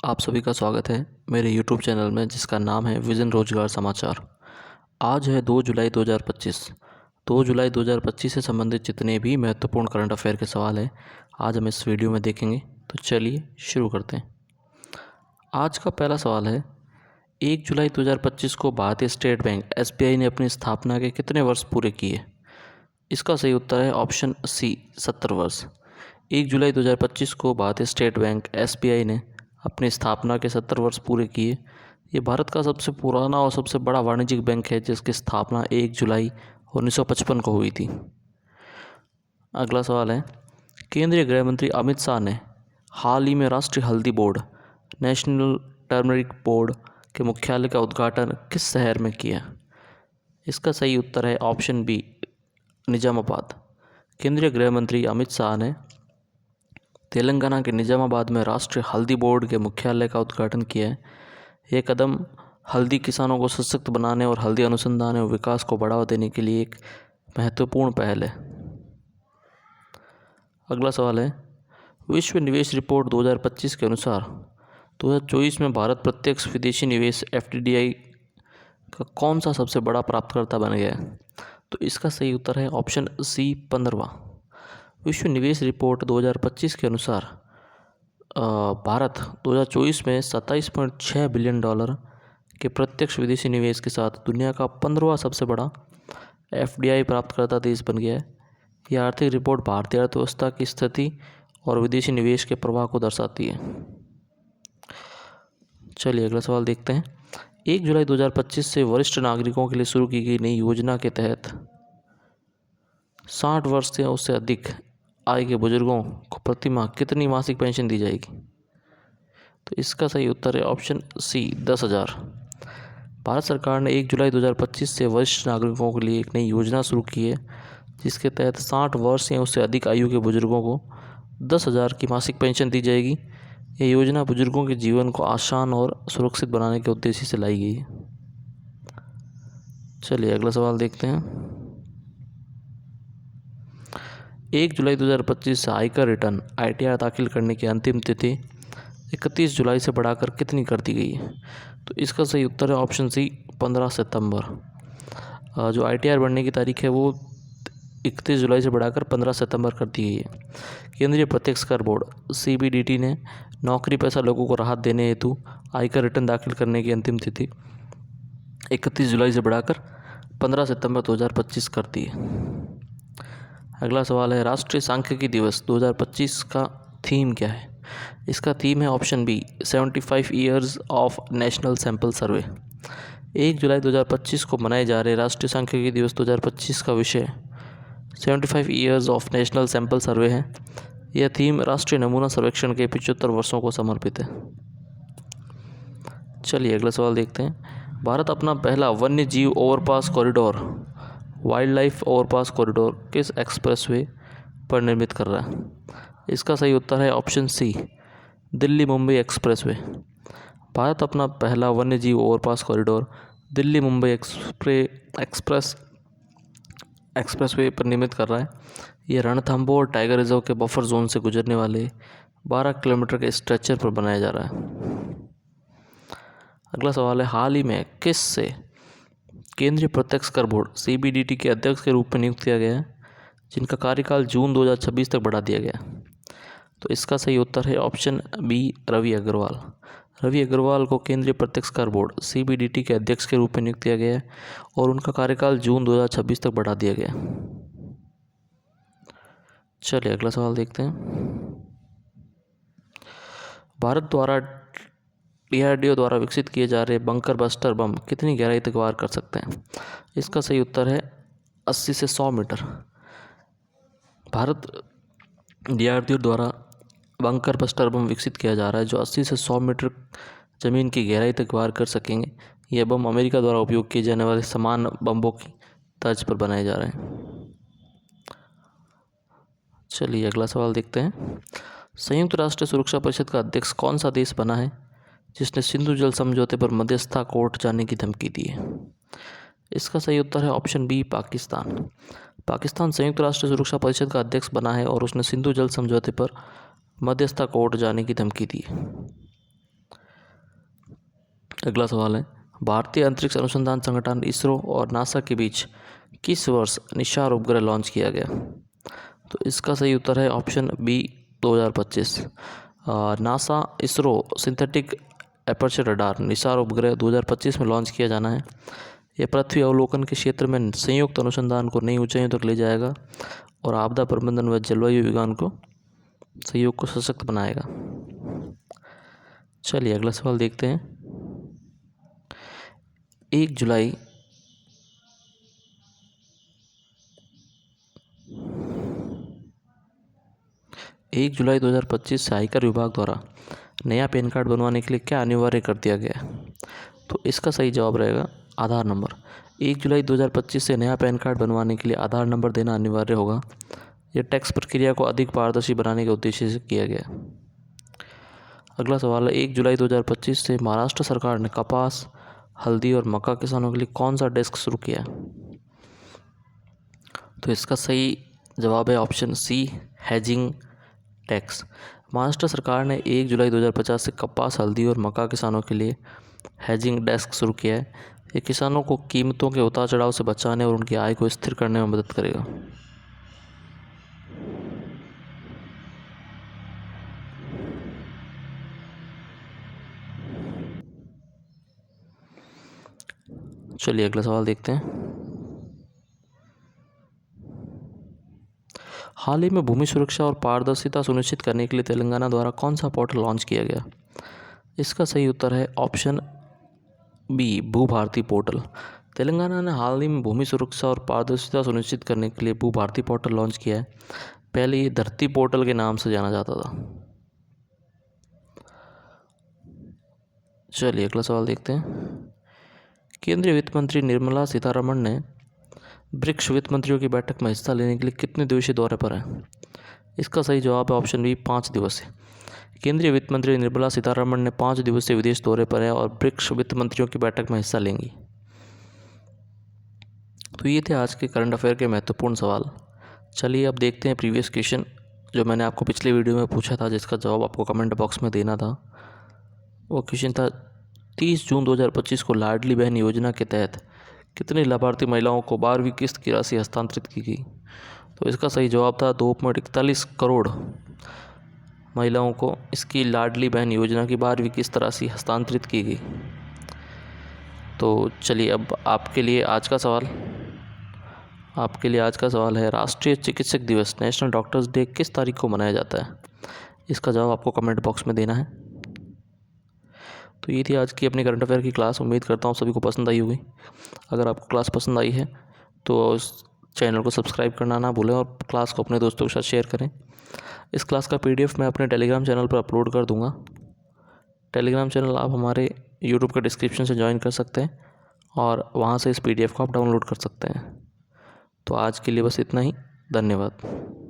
आप सभी का स्वागत है मेरे YouTube चैनल में जिसका नाम है विज़न रोजगार समाचार। आज है 2 जुलाई 2025। 2 जुलाई 2025 से संबंधित जितने भी महत्वपूर्ण करंट अफेयर के सवाल हैं आज हम इस वीडियो में देखेंगे। तो चलिए शुरू करते हैं। आज का पहला सवाल है 1 जुलाई 2025 को भारतीय स्टेट बैंक SBI ने अपनी स्थापना के कितने वर्ष पूरे किए? इसका सही उत्तर है ऑप्शन सी 70 वर्ष। 1 जुलाई 2025 को भारतीय स्टेट बैंक SBI ने अपनी स्थापना के 70 वर्ष पूरे किए। ये भारत का सबसे पुराना और सबसे बड़ा वाणिज्यिक बैंक है जिसकी स्थापना 1 जुलाई 1955 को हुई थी। अगला सवाल है केंद्रीय गृह मंत्री अमित शाह ने हाल ही में राष्ट्रीय हल्दी बोर्ड नेशनल टर्मरिक बोर्ड के मुख्यालय का उद्घाटन किस शहर में किया? इसका सही उत्तर है ऑप्शन बी निजामाबाद। केंद्रीय गृह मंत्री अमित शाह ने तेलंगाना के निजामाबाद में राष्ट्रीय हल्दी बोर्ड के मुख्यालय का उद्घाटन किया है। यह कदम हल्दी किसानों को सशक्त बनाने और हल्दी अनुसंधान और विकास को बढ़ावा देने के लिए एक महत्वपूर्ण पहल है। अगला सवाल है विश्व निवेश रिपोर्ट 2025 के अनुसार 2024 में भारत प्रत्यक्ष विदेशी निवेश FDI का कौन सा सबसे बड़ा प्राप्तकर्ता बन गया है? तो इसका सही उत्तर है ऑप्शन सी 15वां। विश्व निवेश रिपोर्ट 2025 के अनुसार भारत 2024 में $27.6 बिलियन के प्रत्यक्ष विदेशी निवेश के साथ दुनिया का 15वां सबसे बड़ा FDI प्राप्तकर्ता देश बन गया है। यह आर्थिक रिपोर्ट भारतीय अर्थव्यवस्था की स्थिति और विदेशी निवेश के प्रवाह को दर्शाती है। चलिए अगला सवाल देखते हैं। 1 जुलाई 2025 से वरिष्ठ नागरिकों के लिए शुरू की गई नई योजना के तहत 60 वर्ष से उससे अधिक आय के बुजुर्गों को प्रति माह कितनी मासिक पेंशन दी जाएगी? तो इसका सही उत्तर है ऑप्शन सी 10,000। भारत सरकार ने 1 जुलाई 2025 से वरिष्ठ नागरिकों के लिए एक नई योजना शुरू की है जिसके तहत 60 वर्ष या उससे अधिक आयु के बुजुर्गों को 10,000 की मासिक पेंशन दी जाएगी। यह योजना बुजुर्गों के जीवन को आसान और सुरक्षित बनाने के उद्देश्य से लाई गई है। चलिए अगला सवाल देखते हैं। 1 जुलाई 2025 से आयकर रिटर्न ITR दाखिल करने की अंतिम तिथि 31 जुलाई से बढ़ाकर कितनी कर दी गई है? तो इसका सही उत्तर है ऑप्शन सी 15 सितंबर। जो ITR बढ़ने की तारीख है वो 31 जुलाई से बढ़ाकर 15 सितंबर कर दी गई है। केंद्रीय प्रत्यक्ष कर बोर्ड CBDT ने नौकरी पेशा लोगों को राहत देने हेतु आयकर रिटर्न दाखिल करने की अंतिम तिथि 31 जुलाई से बढ़ाकर 15 सितंबर 2025 कर दी है। अगला सवाल है राष्ट्रीय सांख्यिकी दिवस 2025 का थीम क्या है? इसका थीम है option B 75 years of national sample survey. 1 जुलाई 2025 को मनाए जा रहे राष्ट्रीय सांख्यिकी दिवस 2025 का विषय 75 ईयर्स ऑफ नेशनल सैंपल सर्वे है। यह थीम राष्ट्रीय नमूना सर्वेक्षण के 75 वर्षों को समर्पित है। चलिए अगला सवाल देखते हैं। भारत अपना पहला वन्य जीव overpass corridor wildlife overpass corridor किस एक्सप्रेसवे पर निर्मित कर रहा है? इसका सही उत्तर है option C Delhi Mumbai expressway. Bharat अपना पहला वन्य जीव ओवरपास कॉरिडोर दिल्ली मुंबई एक्सप्रेसवे पर निर्मित कर रहा है। यह रणथंभौर टाइगर रिजर्व के बफर जोन से गुजरने वाले 12 किलोमीटर के स्ट्रेचर पर बनाया जा रहा है। अगला सवाल है हाल ही में किस से केंद्रीय प्रत्यक्ष कर बोर्ड CBDT के अध्यक्ष के रूप में नियुक्त किया गया है जिनका कार्यकाल जून 2026 तक बढ़ा दिया गया? तो इसका सही उत्तर है ऑप्शन बी रवि अग्रवाल। रवि अग्रवाल को केंद्रीय प्रत्यक्ष कर बोर्ड CBDT के अध्यक्ष के रूप में नियुक्त किया गया है और उनका कार्यकाल जून 2026 तक बढ़ा दिया गया। चलिए अगला सवाल देखते हैं। भारत द्वारा DRDO द्वारा विकसित किए जा रहे बंकर बस्टर बम कितनी गहराई तक वार कर सकते हैं? इसका सही उत्तर है 80 से 100 मीटर। भारत DRDO द्वारा बंकर बस्टर बम विकसित किया जा रहा है जो 80 से 100 मीटर ज़मीन की गहराई तक वार कर सकेंगे। यह बम अमेरिका द्वारा उपयोग किए जाने वाले समान बम्बों की तर्ज पर बनाए जा रहे हैं। चलिए अगला सवाल देखते हैं। संयुक्त राष्ट्र सुरक्षा परिषद का अध्यक्ष कौन सा देश बना है जिसने सिंधु जल समझौते पर मध्यस्थता कोर्ट जाने की धमकी दी है? इसका सही उत्तर है ऑप्शन बी पाकिस्तान। पाकिस्तान संयुक्त राष्ट्र सुरक्षा परिषद का अध्यक्ष बना है और उसने सिंधु जल समझौते पर मध्यस्थता कोर्ट जाने की धमकी दी। अगला सवाल है, भारतीय अंतरिक्ष अनुसंधान संगठन इसरो और नासा के बीच किस वर्ष निशार उपग्रह लॉन्च किया गया? तो इसका सही उत्तर है option B 2025। NASA ISRO synthetic aperture radar NISAR उपग्रह 2025 में लॉन्च किया जाना है। यह पृथ्वी अवलोकन के क्षेत्र में संयुक्त अनुसंधान को नई ऊंचाइयों तक ले जाएगा और आपदा प्रबंधन व जलवायु विज्ञान को सहयोग को सशक्त बनाएगा। चलिए अगला सवाल देखते हैं। 1 जुलाई 2025 से आयकर विभाग द्वारा नया पैन कार्ड बनवाने के लिए क्या अनिवार्य कर दिया गया है? तो इसका सही जवाब रहेगा आधार नंबर। 1 जुलाई 2025 से नया पैन कार्ड बनवाने के लिए आधार नंबर देना अनिवार्य होगा। यह टैक्स प्रक्रिया को अधिक पारदर्शी बनाने के उद्देश्य से किया गया। अगला सवाल है, 1 जुलाई 2025 से महाराष्ट्र सरकार ने कपास, हल्दी और मक्का किसानों के लिए कौन सा डेस्क शुरू किया? तो इसका सही जवाब है option C, hedging tax. Maharashtra सरकार ने 1 जुलाई 2050 से कपास, हल्दी और मक्का किसानों के लिए हेजिंग डेस्क शुरू किया है। ये किसानों को कीमतों के उतार चढ़ाव से बचाने और उनकी आय को स्थिर करने में मदद करेगा। चलिए अगला सवाल देखते हैं। हाल ही में भूमि सुरक्षा और पारदर्शिता सुनिश्चित करने के लिए तेलंगाना द्वारा कौन सा पोर्टल लॉन्च किया गया? इसका सही उत्तर है ऑप्शन बी, भू भारती पोर्टल। तेलंगाना ने हाल ही में भूमि सुरक्षा और पारदर्शिता सुनिश्चित करने के लिए भू भारती पोर्टल लॉन्च किया है। पहले ये धरती पोर्टल के नाम से जाना जाता था। चलिए अगला सवाल देखते हैं। केंद्रीय वित्त मंत्री निर्मला सीतारमण ने ब्रिक्स वित्त मंत्रियों की बैठक में हिस्सा लेने के लिए कितने दिवसीय दौरे पर हैं? इसका सही जवाब है ऑप्शन बी, 5 दिवसीय। केंद्रीय वित्त मंत्री निर्मला सीतारमण ने 5 दिवसीय विदेश दौरे पर है और ब्रिक्स वित्त मंत्रियों की बैठक में हिस्सा लेंगी। तो ये थे आज के करंट अफेयर के महत्वपूर्ण सवाल। चलिए अब देखते हैं प्रीवियस क्वेश्चन जो मैंने आपको पिछले वीडियो में पूछा था, जिसका जवाब आपको कमेंट बॉक्स में देना था। वो क्वेश्चन था, 30 जून 2025 को लाडली बहन योजना के तहत कितनी लाभार्थी महिलाओं को 12वीं किस्त की राशि हस्तांतरित की गई? तो इसका सही जवाब था 2.41 करोड़ महिलाओं को इसकी लाडली बहन योजना की 12वीं किस्त राशि हस्तांतरित की गई। तो चलिए अब आपके लिए आज का सवाल है, राष्ट्रीय चिकित्सक दिवस नेशनल डॉक्टर्स डे किस तारीख को मनाया जाता है? इसका जवाब आपको कमेंट बॉक्स में देना है। तो ये थी आज की अपनी करंट अफेयर की क्लास। उम्मीद करता हूँ सभी को पसंद आई होगी। अगर आपको क्लास पसंद आई है तो इस चैनल को सब्सक्राइब करना ना भूलें और क्लास को अपने दोस्तों के साथ शेयर करें। इस क्लास का PDF मैं अपने टेलीग्राम चैनल पर अपलोड कर दूंगा। टेलीग्राम चैनल आप हमारे यूट्यूब के डिस्क्रिप्शन से ज्वाइन कर सकते हैं और वहाँ से इस PDF को आप डाउनलोड कर सकते हैं। तो आज के लिए बस इतना ही। धन्यवाद।